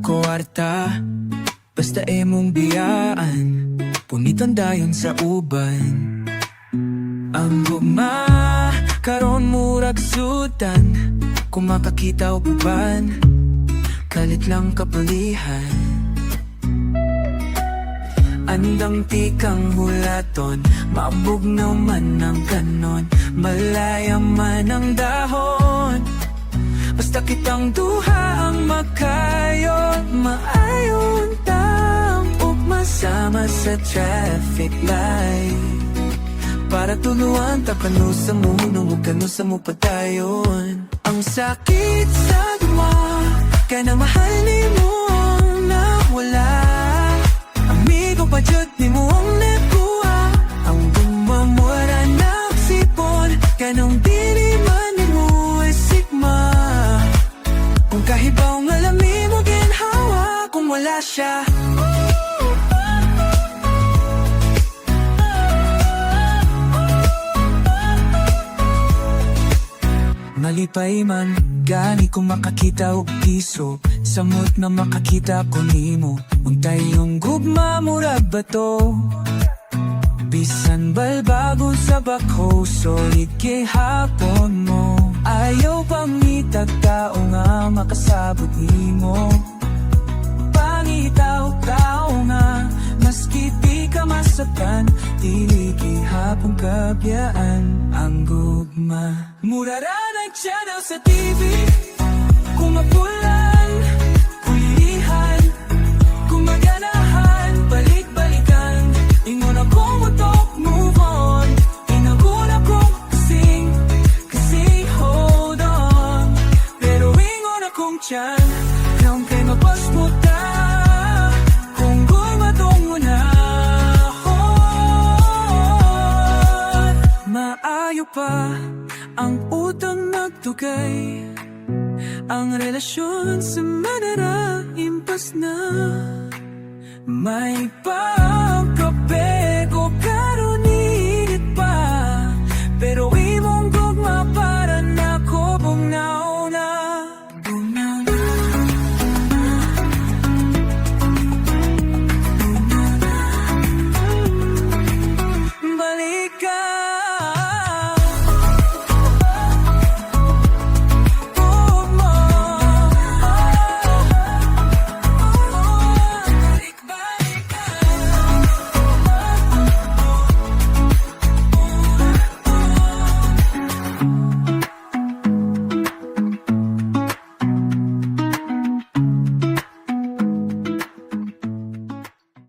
kwarta, basta emong biyaan, punitan dayon sa uban. Ang gugma, karon murag sudan, kung makakita o uban, kalit lang kapalihan. Andang tikang hulaton, maabog naman ang kanon, malaya man ang dahon. Basta kitang duha ang makayon, maayon tang ugmasama sa traffic light. Para tuluan ta kanu sa muno, kanu sa mo padayon. Ang sakit sa duma, kaya na mahal ni mo ang nawala. Amigo pa jud ni mo ang nakuha, ang dumamura na sipon, kaya nang dili man ni mo ay sigma. Kung kahibaw nga lami mo ginhawa, kung wala siya. Malipay man, gani kung makakita og piso, samot na makakita ko nimo. Untay yung gugma murag bato, bisan balbago sa bako, solid kay hapon mo. Ayaw pangitag tao nga makasabot nimo. Pangitaw tao nga, maski di ka masaktan, dili gihapon kabiyaan ang gugma. Murara ng channel sa TV, kung mapulan, kulihan, kung maganahan, balik-balikan. Ingon akong mutok, move on. Ingon akong kasing hold on. Pero ingon akong tiyan, naong kay mapos mo ta, kung gumatong na ako. Maayo pa ang utang nagtugay, ang relasyon sa manara impas na. May pagkapego karon init pa, pero imong gugma para na ko bugnaw na. Balikan